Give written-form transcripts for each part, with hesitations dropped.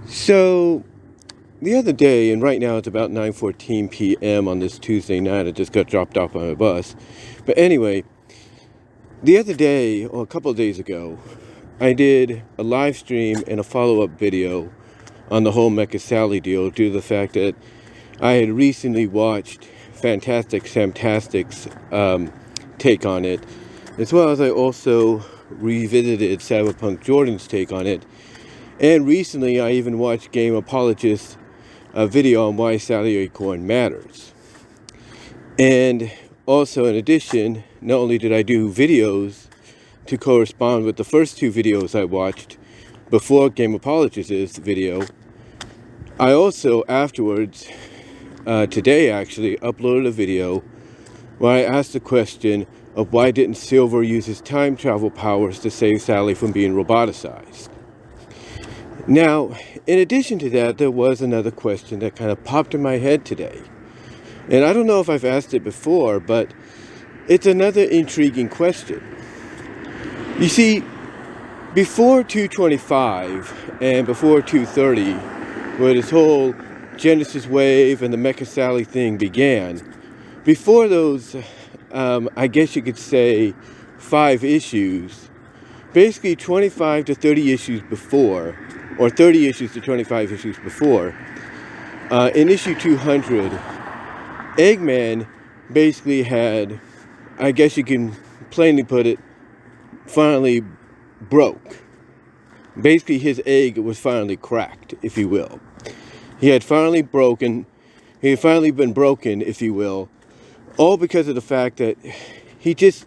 So the other day, and right now it's about 9:14 p.m. on this Tuesday night. I just got dropped off on my bus. But anyway, the other day, or a couple of days ago, I did a live stream and a follow-up video on the whole Mecha Sally deal due to the fact that I had recently watched Fantastic's take on it, as well as I also revisited Cyberpunk Jordan's take on it. And recently, I even watched Game Apologist's video on why Sally Acorn matters. And also, in addition, not only did I do videos to correspond with the first two videos I watched before Game Apologist's video, I also afterwards, today actually, uploaded a video where I asked the question of why didn't Silver use his time travel powers to save Sally from being roboticized. Now, in addition to that, there was another question that kind of popped in my head today. And I don't know if I've asked it before, but it's another intriguing question. You see, before 225 and before 230, where this whole Genesis wave and the Mecha Sally thing began, before those, I guess you could say, 5 issues, basically 25 to 30 issues before, or 30 issues to 25 issues before, in issue 200, Eggman basically had, I guess you can plainly put it, finally broke. Basically, his egg was finally cracked, if you will. He had finally been broken, if you will, all because of the fact that he just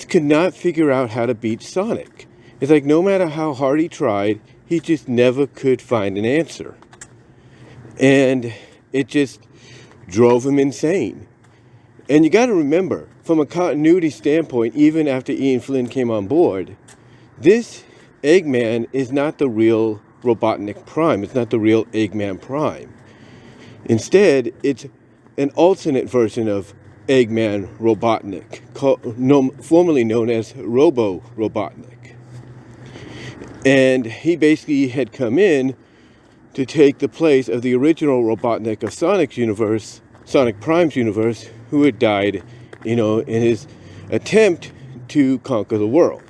could not figure out how to beat Sonic. It's like no matter how hard he tried, he just never could find an answer. And it just drove him insane. And you got to remember, from a continuity standpoint, even after Ian Flynn came on board, this Eggman is not the real Robotnik Prime. It's not the real Eggman Prime. Instead, it's an alternate version of Eggman Robotnik, formerly known as Robo Robotnik. And he basically had come in to take the place of the original Robotnik of Sonic's universe, Sonic Prime's universe, who had died, in his attempt to conquer the world.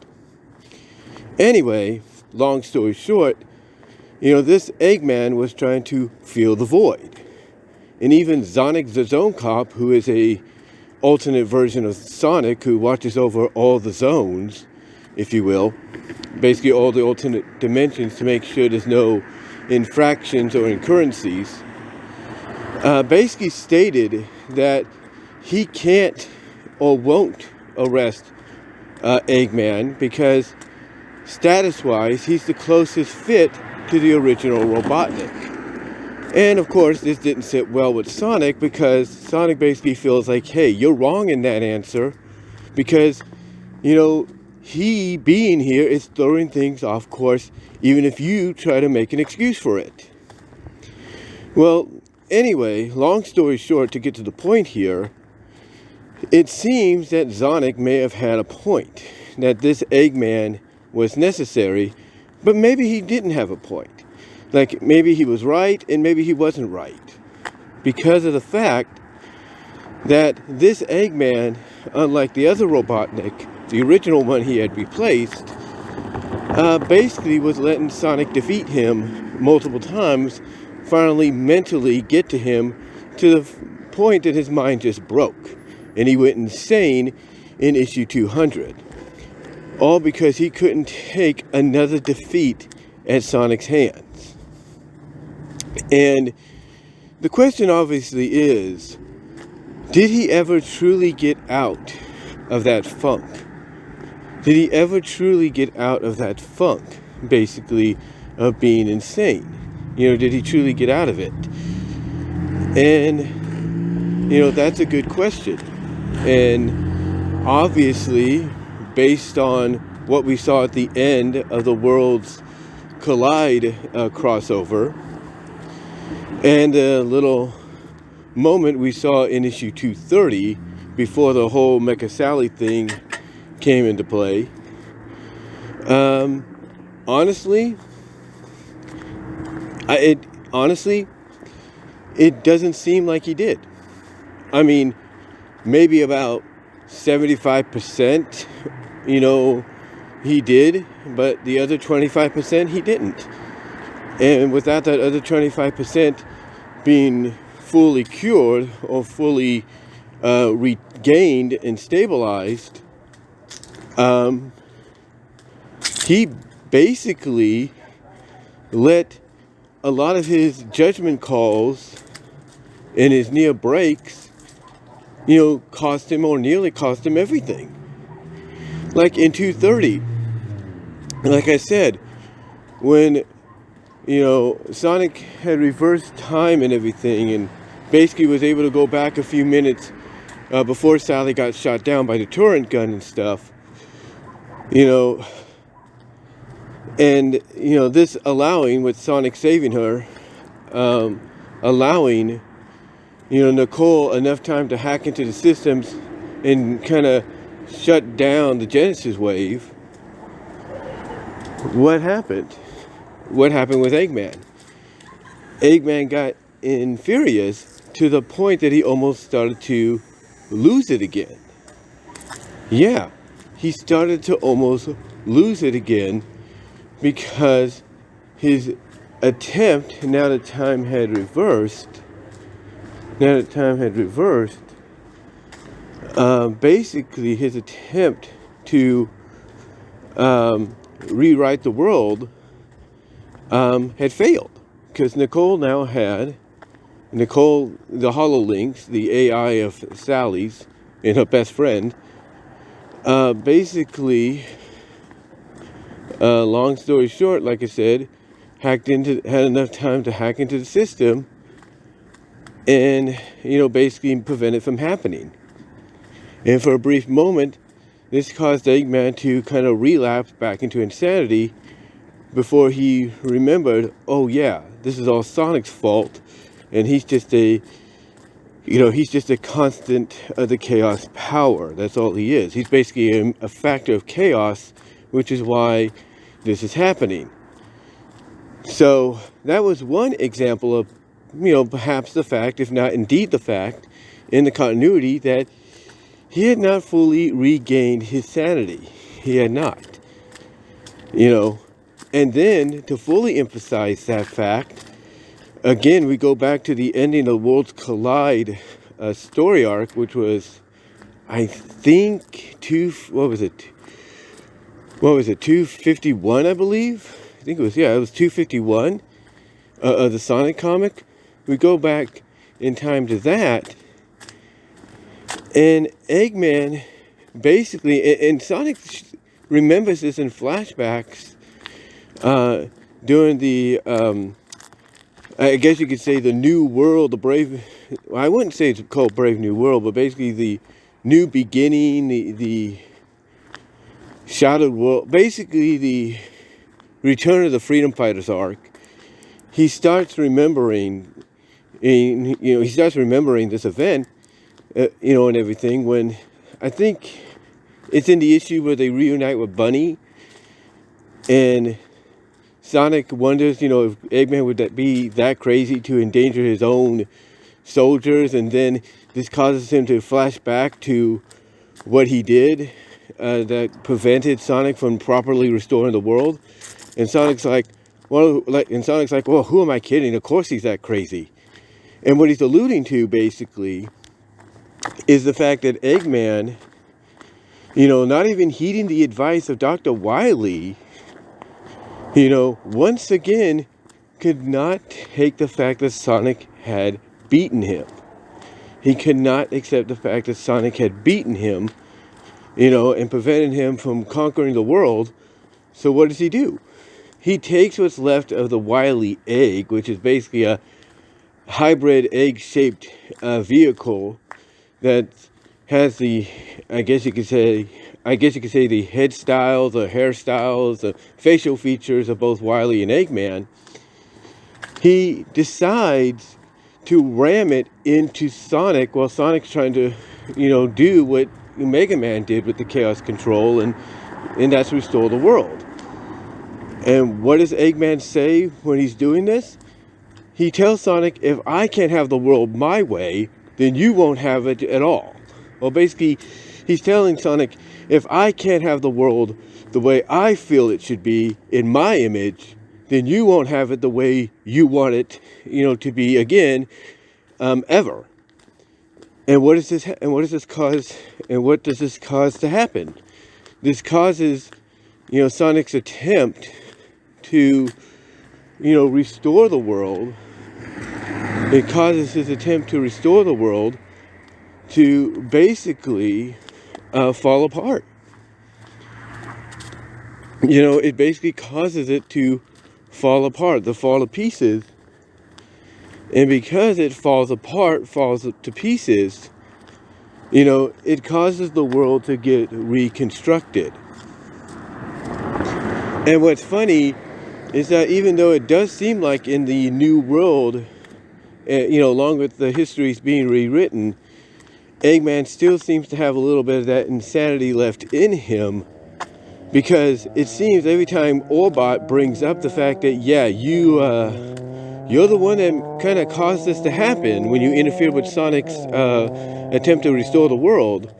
Anyway, long story short, this Eggman was trying to fill the void. And even Sonic the Zone Cop, who is a alternate version of Sonic who watches over all the zones, if you will, basically all the alternate dimensions to make sure there's no infractions or incurrencies, basically stated that he can't or won't arrest Eggman because status-wise he's the closest fit to the original Robotnik. And of course this didn't sit well with Sonic because Sonic basically feels like, hey, you're wrong in that answer because, he being here is throwing things off course even if you try to make an excuse for it. Well, anyway, long story short, to get to the point here, it seems that Sonic may have had a point, that this Eggman was necessary, but maybe he didn't have a point. Like, maybe he was right and maybe he wasn't right. Because of the fact that this Eggman, unlike the other Robotnik, the original one he had replaced, basically was letting Sonic defeat him multiple times, finally mentally get to him to the point that his mind just broke. And he went insane in issue 200. All because he couldn't take another defeat at Sonic's hands. And the question obviously is, did he ever truly get out of that funk? Did he ever truly get out of that funk, basically, of being insane? Did he truly get out of it? And, that's a good question. And obviously, based on what we saw at the end of the Worlds Collide crossover, and a little moment we saw in issue 230 before the whole Mecha Sally thing came into play, honestly, It honestly, it doesn't seem like he did. I mean, maybe about 75%, he did, but the other 25% he didn't. And without that other 25% being fully cured or fully regained and stabilized, he basically let a lot of his judgment calls and his near breaks, cost him or nearly cost him everything. Like in 230, like I said, when, Sonic had reversed time and everything and basically was able to go back a few minutes before Sally got shot down by the turret gun and stuff, and, this allowing, with Sonic saving her, allowing, Nicole enough time to hack into the systems and kind of shut down the Genesis wave. What happened? What happened with Eggman? Eggman got infurious to the point that he almost started to lose it again. Yeah, he started to almost lose it again because his attempt, now that time had reversed, basically his attempt to rewrite the world had failed, because Nicole, the HoloLinks, the AI of Sally's and her best friend, basically, long story short, like I said, had enough time to hack into the system and, basically prevent it from happening. And for a brief moment, this caused Eggman to kind of relapse back into insanity before he remembered, oh yeah, this is all Sonic's fault, and he's just a constant of the chaos power. That's all he is. He's basically a factor of chaos, which is why this is happening. So that was one example of, perhaps the fact, if not indeed the fact, in the continuity, that he had not fully regained his sanity. He had not. And then to fully emphasize that fact, again, we go back to the ending of Worlds Collide story arc, which was, I think, 251, I believe? I think it was 251 of the Sonic comic. We go back in time to that, and Eggman basically, and Sonic remembers this in flashbacks during the, I guess you could say, the New World, I wouldn't say it's called Brave New World, but basically the new beginning, the Shadowed World, basically the Return of the Freedom Fighters arc. He starts remembering, this event, and everything, when I think it's in the issue where they reunite with Bunny, and Sonic wonders, if Eggman would be that crazy to endanger his own soldiers, and then this causes him to flash back to what he did that prevented Sonic from properly restoring the world. And Sonic's like, well, who am I kidding? Of course he's that crazy. And what he's alluding to, basically, is the fact that Eggman, not even heeding the advice of Dr. Wily, once again, could not take the fact that Sonic had beaten him. He could not accept the fact that Sonic had beaten him, and prevented him from conquering the world. So what does he do? He takes what's left of the Wily egg, which is basically a hybrid egg-shaped vehicle that has the, I guess you could say the head styles, the hairstyles, the facial features of both Wily and Eggman. He decides to ram it into Sonic while Sonic's trying to, do what Mega Man did with the Chaos Control, and that's restore the world. And what does Eggman say when he's doing this? he tells Sonic, if I can't have the world my way, then you won't have it at all. Well, basically, he's telling Sonic, if I can't have the world the way I feel it should be in my image, then you won't have it the way you want it, to be again, ever. And what does this cause? And what does this cause to happen? This causes, Sonic's attempt to, restore the world. It causes his attempt to restore the world to basically fall apart. It basically causes it to fall apart, to fall to pieces. And because it falls apart, falls to pieces, it causes the world to get reconstructed. And what's funny is that even though it does seem like in the new world, along with the histories being rewritten, Eggman still seems to have a little bit of that insanity left in him, because it seems every time Orbot brings up the fact that, yeah, you're the one that kind of caused this to happen when you interfered with Sonic's attempt to restore the world,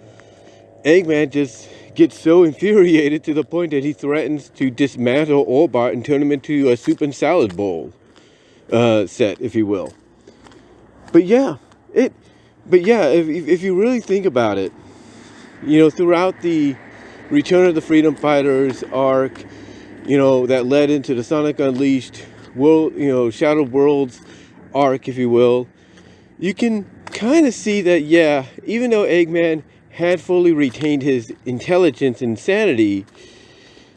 Eggman just gets so infuriated to the point that he threatens to dismantle Orbot and turn him into a soup and salad bowl set, if you will. But yeah, if you really think about it, throughout the Return of the Freedom Fighters arc, that led into the Sonic Unleashed world, Shattered Worlds arc, if you will, you can kind of see that, yeah, even though Eggman had fully retained his intelligence and sanity,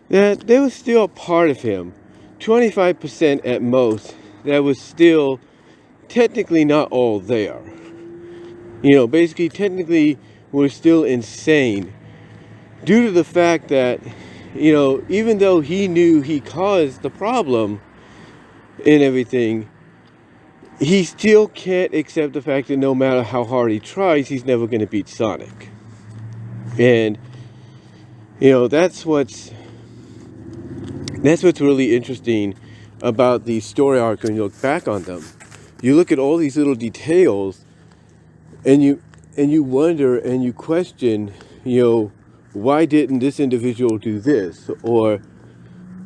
that there was still a part of him, 25% at most, that was still technically not all there. Basically, technically, we're still insane due to the fact that, even though he knew he caused the problem and everything, he still can't accept the fact that no matter how hard he tries, he's never going to beat Sonic. And, that's what's really interesting about the story arc when you look back on them. You look at all these little details, and you wonder and you question, why didn't this individual do this? Or,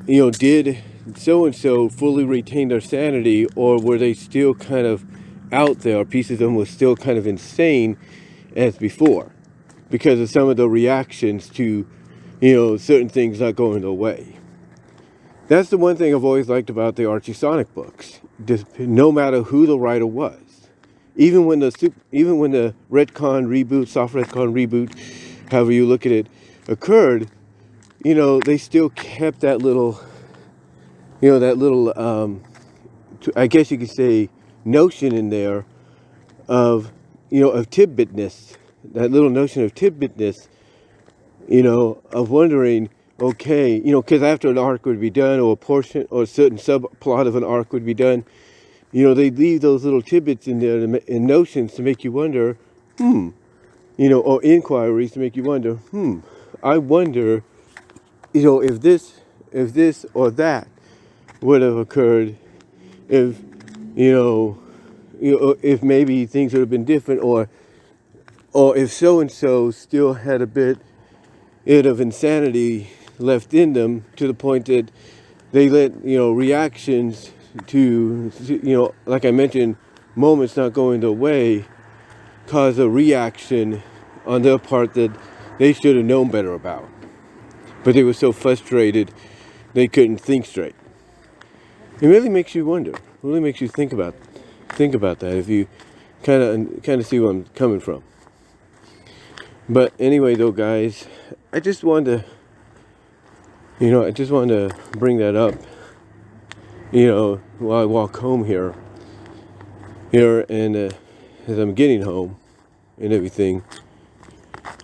did so-and-so fully retain their sanity, or were they still kind of out there, or pieces of them were still kind of insane as before because of some of the reactions to, certain things not going their way? That's the one thing I've always liked about the Archie Sonic books. Just, no matter who the writer was, even when the retcon reboot, soft retcon reboot, however you look at it, occurred, they still kept that little, I guess you could say, notion in there of, of tidbitness, that little notion of tidbitness, of wondering, okay, because after an arc would be done, or a portion, or a certain subplot of an arc would be done, they'd leave those little tidbits in there and notions to make you wonder, or inquiries to make you wonder, I wonder, if this or that would have occurred, if, if maybe things would have been different, or if so-and-so still had a bit of insanity left in them, to the point that they let, reactions to, like I mentioned, moments not going their way, cause a reaction on their part that they should have known better about. But they were so frustrated, they couldn't think straight. It really makes you wonder. It really makes you think about that, if you kind of see where I'm coming from. But anyway, though, guys, I just wanted to bring that up, while I walk home here, and as I'm getting home and everything,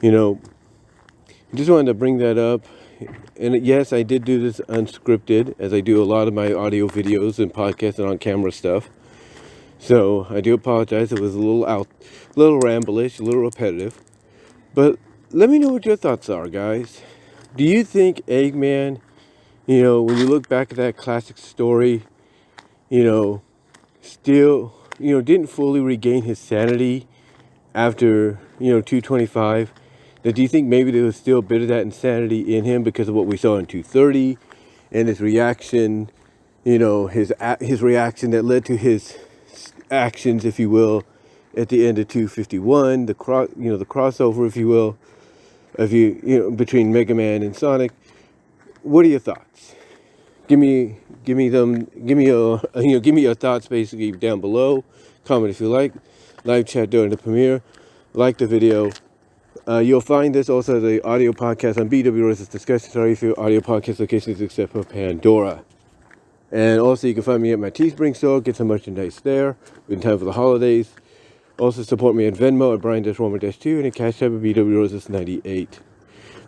I just wanted to bring that up. And yes, I did do this unscripted, as I do a lot of my audio videos and podcasts and on-camera stuff. So I do apologize. It was a little ramblish, a little repetitive. But let me know what your thoughts are, guys. Do you think Eggman, when you look back at that classic story, still, didn't fully regain his sanity after, 225, that do you think maybe there was still a bit of that insanity in him because of what we saw in 230 and his reaction, his reaction that led to his actions, if you will, at the end of 251, the crossover, if you will, between Mega Man and Sonic. What are your thoughts? Give me your thoughts basically down below. Comment if you like. Live chat during the premiere. Like the video. You'll find this also as the audio podcast on BWRS's Discussion Sorry for audio podcast locations except for Pandora. And also you can find me at my Teespring store. Get some merchandise there in time for the holidays. Also support me at Venmo at Brian-Romer-2 and at Cash App at BWRS's98.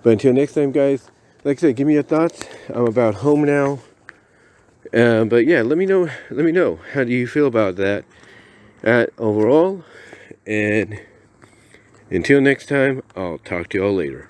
But until next time, guys, like I said, give me your thoughts. I'm about home now. But yeah, let me know. How do you feel about that overall? And until next time, I'll talk to y'all later.